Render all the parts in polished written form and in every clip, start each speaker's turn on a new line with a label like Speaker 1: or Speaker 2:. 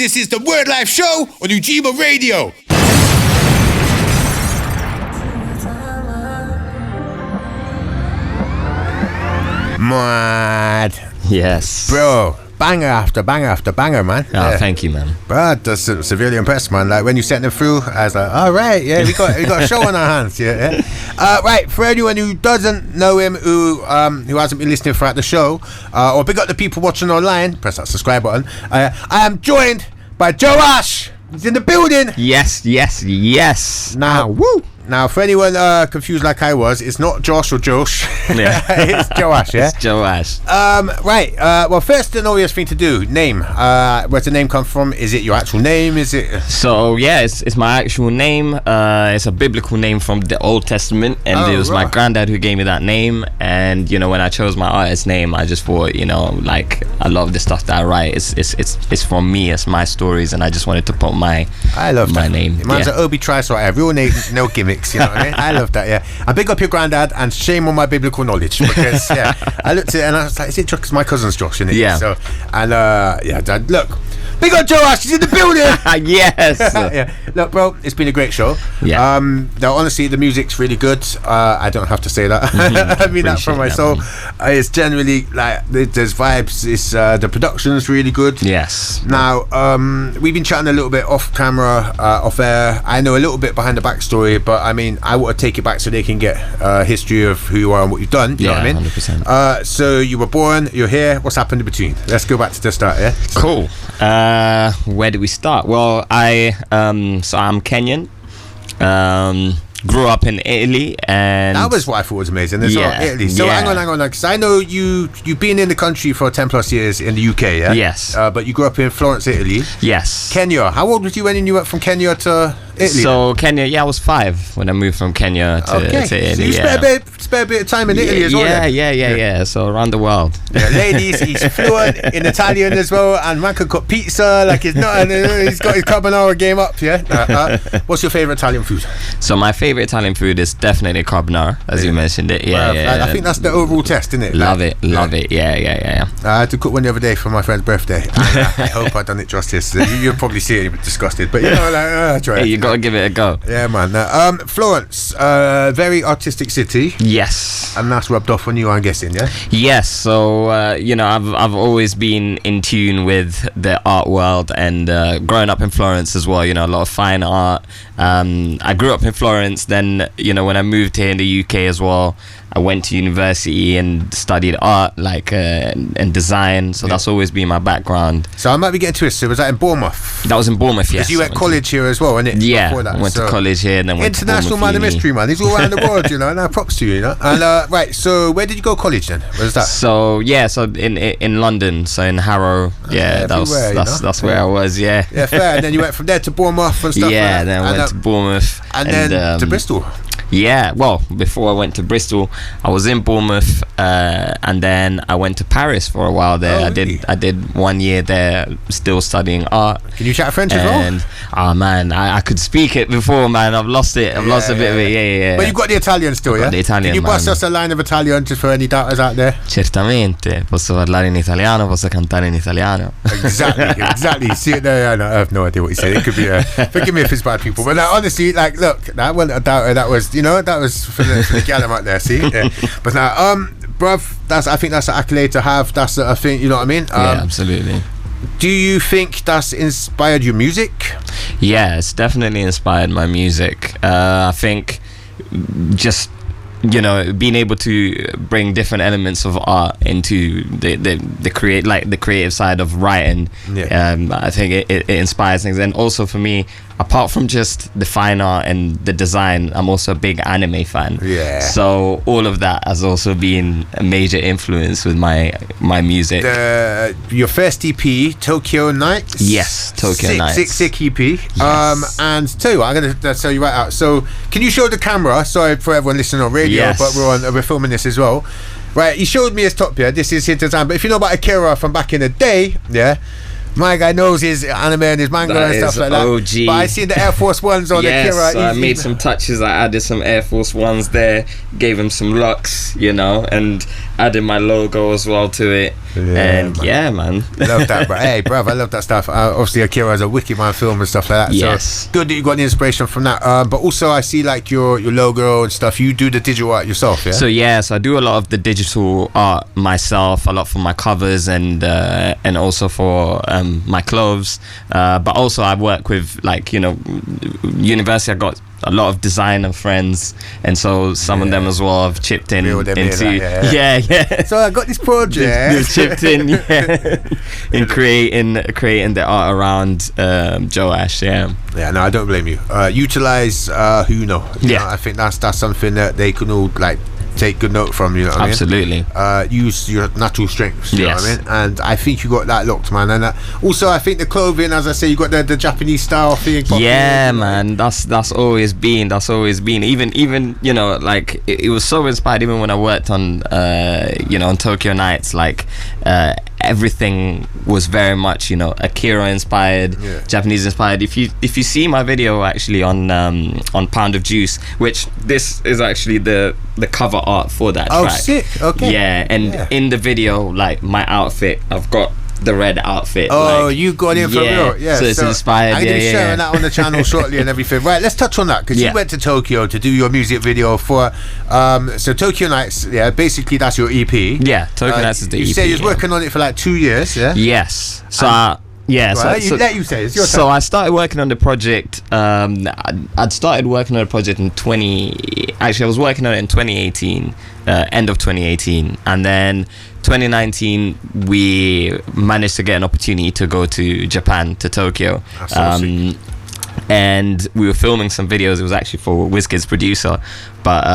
Speaker 1: This is the Wordlife show on Ujima Radio. Mad.
Speaker 2: Yes.
Speaker 1: Bro, banger after banger after banger, man.
Speaker 2: Oh, thank you, man.
Speaker 1: Bro, that's severely impressed, man. Like when you sent them through, I was like, all right, yeah, we got a show on our hands, yeah. Right, for anyone who doesn't know him, who hasn't been listening throughout the show, or big up the people watching online, press that subscribe button. I am joined by Joash. He's in the building.
Speaker 2: Yes.
Speaker 1: Now, woo. Now, for anyone confused like I was, it's not Josh or Josh.
Speaker 2: Yeah.
Speaker 1: It's Joash, yeah?
Speaker 2: It's Joash.
Speaker 1: Right. Well, first, an obvious thing to do. Name. Where's the name come from? Is it your actual name? Is it...
Speaker 2: So, yeah, it's my actual name. It's a biblical name from the Old Testament. And it was my granddad who gave me that name. And, you know, when I chose my artist name, I just thought, you know, like, I love the stuff that I write. It's from me. It's my stories. And I just wanted to put my name.
Speaker 1: Mine's an Obi Trice, right? Real name, no gimmicks. You know what I mean? I love that, yeah. I big up your granddad and shame on my biblical knowledge because, yeah, I looked at it and I was like, is it Josh? Because my cousin's Josh, isn't it?
Speaker 2: Yeah.
Speaker 1: So, and, yeah, Dad, look, big up Joash, he's in the building!
Speaker 2: Yes!
Speaker 1: Yeah. Look, bro, it's been a great show.
Speaker 2: Yeah.
Speaker 1: Now, honestly, the music's really good. I don't have to say that. I mean that from my soul. It's generally, like, there's vibes. It's the production's really good.
Speaker 2: Yes.
Speaker 1: Now, we've been chatting a little bit off camera, off air. I know a little bit behind the backstory, but I mean, I want to take it back so they can get a history of who you are and what you've done. You know what I mean?
Speaker 2: 100%.
Speaker 1: So you were born, you're here. What's happened in between? Let's go back to the start, yeah?
Speaker 2: Cool. Where do we start? Well, so I'm Kenyan. Grew up in Italy, and
Speaker 1: that was what I thought was amazing. Italy. So hang on, because I know you've been in the country for 10 plus years in the UK, yeah?
Speaker 2: Yes.
Speaker 1: But you grew up in Florence, Italy.
Speaker 2: Yes.
Speaker 1: Kenya. How old was you when you went from Kenya to Italy?
Speaker 2: So Kenya, I was 5 when I moved from Kenya to Italy.
Speaker 1: So you spent a bit of time in Italy as well.
Speaker 2: Yeah. So around the world.
Speaker 1: Yeah, ladies, he's fluent in Italian as well, and man could cook pizza like he's not. He's got his carbonara game up. Yeah. What's your favorite Italian food?
Speaker 2: So my favorite Italian food is definitely carbonara, as you mentioned it. Yeah.
Speaker 1: I think that's the overall test, isn't it?
Speaker 2: Love it. Yeah.
Speaker 1: I had to cook one the other day for my friend's birthday. I hope I've done it justice. You'll probably see it, you're disgusted, but you know, like, try it.
Speaker 2: Hey, you gotta give it a go.
Speaker 1: Yeah, man. Florence, very artistic city.
Speaker 2: Yes.
Speaker 1: And that's rubbed off on you, I'm guessing, yeah?
Speaker 2: Yes. So you know, I've always been in tune with the art world, and growing up in Florence as well. You know, a lot of fine art. I grew up in Florence. Then, you know, when I moved here in the UK as well, I went to university and studied art, like and design. So that's always been my background.
Speaker 1: So I might be getting twisted. Was that in Bournemouth?
Speaker 2: That was in Bournemouth, yes.
Speaker 1: Because you went college here as well, innit?
Speaker 2: Yeah, I went to college here and then went
Speaker 1: international
Speaker 2: to
Speaker 1: man of mystery, man. He's all around the world, you know. Now props to you, you know. And right, so where did you go to college then? Where was that?
Speaker 2: So in London, so in Harrow. Yeah, that's where I was. Yeah.
Speaker 1: Yeah, fair. And then you went from there to Bournemouth and stuff.
Speaker 2: Yeah,
Speaker 1: like that.
Speaker 2: then I went to Bournemouth
Speaker 1: and then to Bristol.
Speaker 2: Yeah, well, before I went to Bristol, I was in Bournemouth, and then I went to Paris for a while there. I did 1 year there, still studying art.
Speaker 1: Can you chat French as well?
Speaker 2: Oh man, I could speak it before, man. I've lost it. I've lost a bit of it. Yeah.
Speaker 1: But you've got the Italian still, yeah?
Speaker 2: The Italian.
Speaker 1: Can you bust us a line of Italian just for any doubters out there?
Speaker 2: Certamente, posso parlare in italiano, posso cantare in italiano.
Speaker 1: Exactly. See it there? I have no idea what you said. It could be. Forgive me if it's bad, people. But now, honestly, like, look, that wasn't a doubter. That was, you know, that was for the gallum out there. See, yeah. But now, bruv, I think that's an accolade to have. That's a thing. You know what I mean?
Speaker 2: Yeah, absolutely.
Speaker 1: Do you think that's inspired your music?
Speaker 2: Yeah, it's definitely inspired my music. I think just, you know, being able to bring different elements of art into the creative side of writing. I think it inspires things. And also for me, apart from just the fine art and the design, I'm also a big anime fan.
Speaker 1: Yeah.
Speaker 2: So all of that has also been a major influence with my music.
Speaker 1: Your first EP, Tokyo Nights.
Speaker 2: Yes, Tokyo Nights.
Speaker 1: Sick EP.
Speaker 2: Yes.
Speaker 1: And tell you what, I'm gonna tell you right out. So can you show the camera? Sorry for everyone listening on radio,
Speaker 2: yes.
Speaker 1: But we're filming this as well. Right, he showed me his top here. This is his design. But if you know about Akira from back in the day, yeah. My guy knows his anime and his manga and stuff like that.
Speaker 2: OG.
Speaker 1: But I seen the Air Force Ones on
Speaker 2: yes,
Speaker 1: Akira.
Speaker 2: So I made some touches. I added some Air Force Ones there, gave him some locks, you know, and added my logo as well to it. and man.
Speaker 1: Love that, bro. Hey, bruv, I love that stuff. Obviously, Akira is a wicked man film and stuff like that.
Speaker 2: Yes.
Speaker 1: So good that you got the inspiration from that. But also, I see like your logo and stuff. You do the digital art yourself, yeah?
Speaker 2: So yes, I do a lot of the digital art myself. A lot for my covers and also for my clothes. But also, I work with like university. I got a lot of designer friends, and so some of them as well have chipped in into yeah.
Speaker 1: So I got this project.
Speaker 2: They've chipped in, in creating the art around Joash.
Speaker 1: Yeah, no, I don't blame you. Utilize who you know. You know, I think that's something that they can all like take good note from, you know what
Speaker 2: Absolutely.
Speaker 1: I mean? Use your natural strengths, you know what I mean? And I think you got that locked, man. And also, I think the clothing, as I say, you got the Japanese style thing.
Speaker 2: Yeah, man. That's always been. Even like it was so inspired. Even when I worked on on Tokyo Nights, like everything was very much Akira inspired, Japanese inspired. If you see my video actually on Pound of Juice, which this is actually the cover art for that track.
Speaker 1: Sick. Okay.
Speaker 2: Yeah, and in the video, like my outfit, I've got the red outfit.
Speaker 1: You got it for real. Yeah,
Speaker 2: so it's inspired.
Speaker 1: I'm going to be sharing that on the channel shortly and everything. Right, let's touch on that, because you went to Tokyo to do your music video for so Tokyo Nights. Yeah, basically that's your EP.
Speaker 2: Yeah, Tokyo Nights is the EP.
Speaker 1: You say you was working on it for like 2 years. Yeah.
Speaker 2: Yes. So
Speaker 1: let you say it's your time.
Speaker 2: So I started working on the project. I'd started working on the project in I was working on it in 2018, end of 2018, and then 2019 we managed to get an opportunity to go to Japan, to Tokyo. And we were filming some videos. It was actually for WizKid's producer, but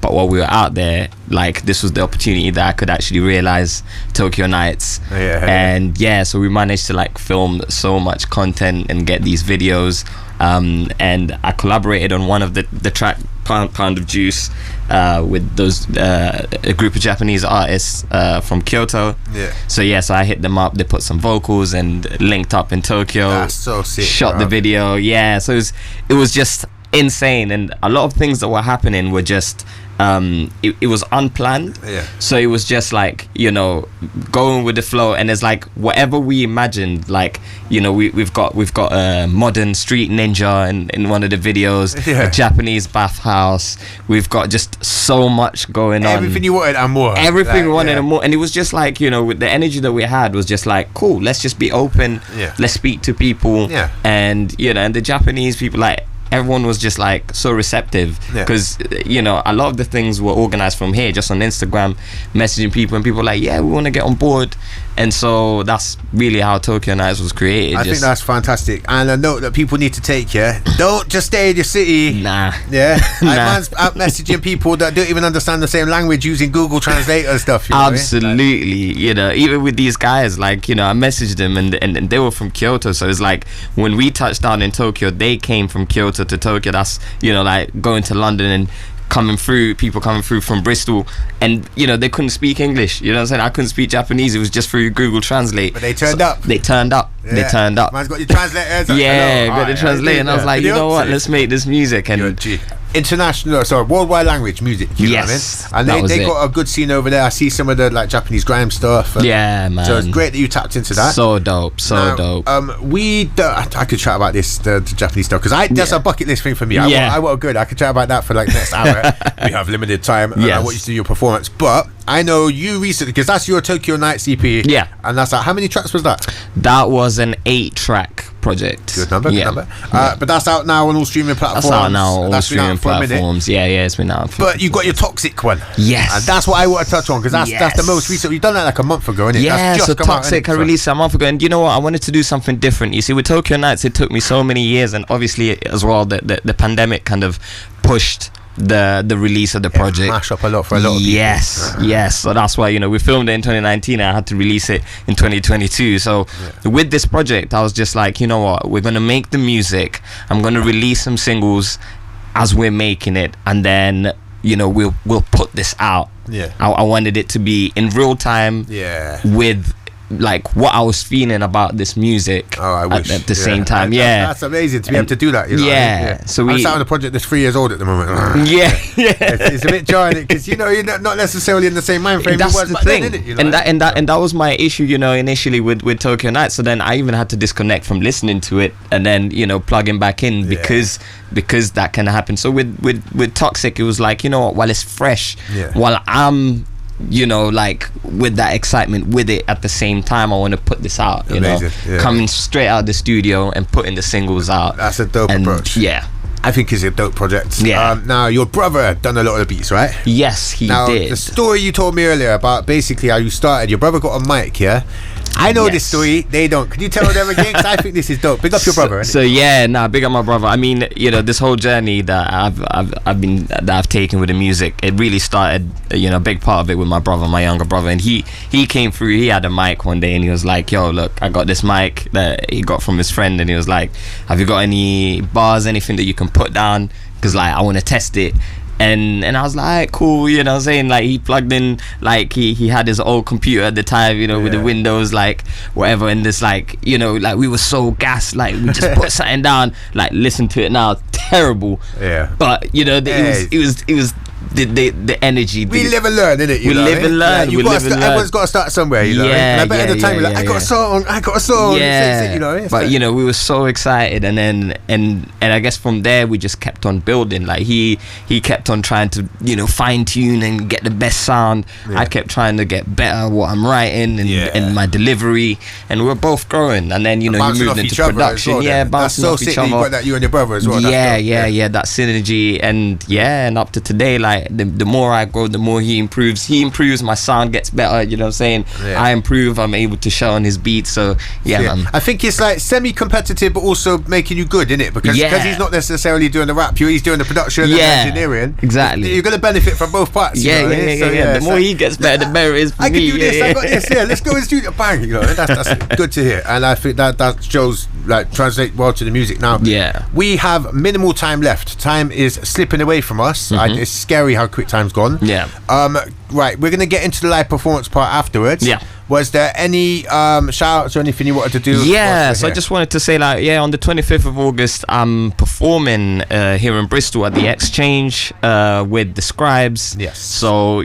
Speaker 2: while we were out there, like, this was the opportunity that I could actually realize Tokyo Nights. So we managed to like film so much content and get these videos. And I collaborated on one of the track Pound of Juice with those a group of Japanese artists from Kyoto. So I hit them up. They put some vocals and linked up in Tokyo.
Speaker 1: That's so sick.
Speaker 2: Shot the video. So it was just insane, and a lot of things that were happening were just it was unplanned. So it was just like going with the flow, and it's like whatever we imagined. Like we've got a modern street ninja in one of the videos, a Japanese bathhouse. We've got just so much going on.
Speaker 1: Everything you wanted and more.
Speaker 2: Everything we wanted and more, and it was just like with the energy that we had was just like, cool. Let's just be open. Let's speak to people. And and the Japanese people, like, everyone was just like so receptive, because a lot of the things were organized from here, just on Instagram, messaging people, and people were like, we want to get on board. And so that's really how Tokyo Nights was created.
Speaker 1: I think that's fantastic, and a note that people need to take. Don't just stay in your city. Man's out messaging people that don't even understand the same language using Google Translate and stuff.
Speaker 2: Absolutely. Even with these guys, like, I messaged them, and they were from Kyoto, so it's like when we touched down in Tokyo, they came from Kyoto to Tokyo. That's like going to London and people coming through from Bristol, and they couldn't speak English. You know what I'm saying? I couldn't speak Japanese. It was just through Google Translate.
Speaker 1: But they turned up.
Speaker 2: They turned up.
Speaker 1: Man's got your translators.
Speaker 2: Got the translator, and I was like, you know what? Let's make this music. And
Speaker 1: worldwide language music. You know what I mean? And they got a good scene over there. I see some of the like Japanese grime stuff.
Speaker 2: Man.
Speaker 1: So it's great that you tapped into that.
Speaker 2: So dope. Dope.
Speaker 1: I could chat about this, the Japanese stuff, because that's a bucket list thing for me. I want good. I could chat about that for like next hour. We have limited time. And I want you to do your performance, but I know you recently, because that's your Tokyo Nights EP. And that's like, how many tracks was that?
Speaker 2: That was an 8-track project.
Speaker 1: Good number. But that's out now on all streaming platforms.
Speaker 2: That's out now on all streaming platforms. It's been out.
Speaker 1: But you got your Toxic one.
Speaker 2: Yes.
Speaker 1: And that's what I want to touch on, because that's the most recent. You've done that like a month ago, innit?
Speaker 2: Yeah, so Toxic I released a month ago, and you know what? I wanted to do something different. You see, with Tokyo Nights, it took me so many years, and obviously as well, the pandemic kind of pushed the release of the project.
Speaker 1: Mash up a lot for a lot of people.
Speaker 2: Yes. So that's why we filmed it in 2019 and I had to release it in 2022. So with this project, I was just like, you know what, we're gonna make the music. I'm gonna release some singles as we're making it, and then we'll put this out. I wanted it to be in real time. With like what I was feeling about this music at the same time.
Speaker 1: That's amazing to be able to do that. You know?
Speaker 2: Yeah. So
Speaker 1: I'm sat on a project that's 3 years old at the moment. It's a bit jarring because you're not necessarily in the same mind frame.
Speaker 2: That's the thing,
Speaker 1: then, you know?
Speaker 2: and that was my issue, initially with Tokyo Night. So then I even had to disconnect from listening to it and then plugging back in because that can happen. So with Toxic, it was like, you know what, while it's fresh, while I'm like with that excitement with it at the same time, I want to put this out. Coming straight out of the studio and putting the singles out.
Speaker 1: That's a dope approach. I think it's a dope project. Now your brother done a lot of the beats, right?
Speaker 2: Yes, he did.
Speaker 1: The story you told me earlier about basically how you started, your brother got a mic, I know this story, they don't. Could you tell them again? Because I think this is dope. Big up your brother.
Speaker 2: Big up my brother. I mean, this whole journey that I've taken with the music, it really started, a big part of it with my brother, my younger brother, and he came through. He had a mic one day, and he was like, "Yo, look, I got this mic that he got from his friend," and he was like, "Have you got any bars, anything that you can put down? Because like I want to test it." And I was like, cool, what I'm saying? Like he plugged in, like he had his old computer at the time, with the Windows, like whatever, and this like, like we were so gassed, like we just put something down, like listen to it now, terrible. But it was the energy.
Speaker 1: We live and learn, innit?
Speaker 2: We live and learn.
Speaker 1: Everyone's got to start somewhere, and I bet at the time you're like, I got a song.
Speaker 2: But we were so excited, and I guess from there we just kept on building. Like he kept on trying to fine tune and get the best sound. I kept trying to get better what I'm writing and my delivery, and we're both growing. And then you moved into production.
Speaker 1: Bouncing off each other. You got that, you and your brother as well.
Speaker 2: That synergy, and up to today, like the more I grow, the more he improves. He improves, my sound gets better. You know what I'm saying? I improve. I'm able to show on his beats. So man.
Speaker 1: I think it's like semi-competitive, but also making you good, innit? Because he's not necessarily doing the rap, he's doing the production and the engineering.
Speaker 2: Exactly.
Speaker 1: You're gonna benefit from both parts.
Speaker 2: The more he gets better, the better it is for me.
Speaker 1: I can do this. I got this. Let's go in the studio. Bang. That's good to hear, and I think that shows like translate well to the music. Now, we have minimal time left. Time is slipping away from us. It's scary how quick time's gone. Right, we're gonna get into the live performance part afterwards. Was there any shout outs or anything you wanted to do?
Speaker 2: So I just wanted to say, like, on the 25th of August, I'm performing here in Bristol at the Exchange with the Scribes. So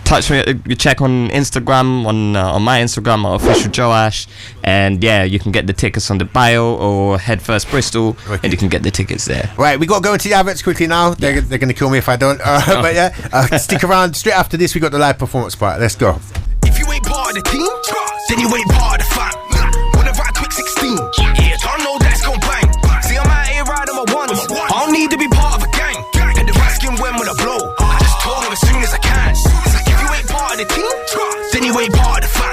Speaker 2: touch me, check on Instagram, on my Instagram, my official Joash, and you can get the tickets on the bio or Head First Bristol, and you can get the tickets there. Right,
Speaker 1: we got to go into the adverts quickly now. They're gonna kill me if I don't. But stick around. Straight after this, we got the live performance part. Let's go.
Speaker 3: If you ain't part of the team, then you ain't part of the fam. Whenever I quick 16, don't know that's gon' bang. See, I'm out here riding my ones. I don't need to be part of a gang. And if asking when will I blow, I just told them as soon as I can. If you ain't part of the team, then you ain't part of the fam.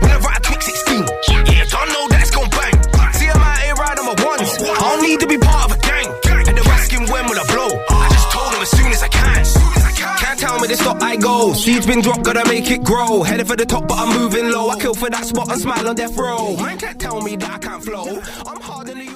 Speaker 3: Whenever I quick 16, don't know that's gon' bang. See, I'm out here riding my ones. I don't need to be part of a gang. And if asking when will I blow, I just told them as soon as I can. Can't tell me to stop, I go. Seeds been dropped, gotta make it grow. Headed for the top, but I'm moving low. I kill for that spot and smile on death row. Man can't tell me that I can't flow. I'm harder than the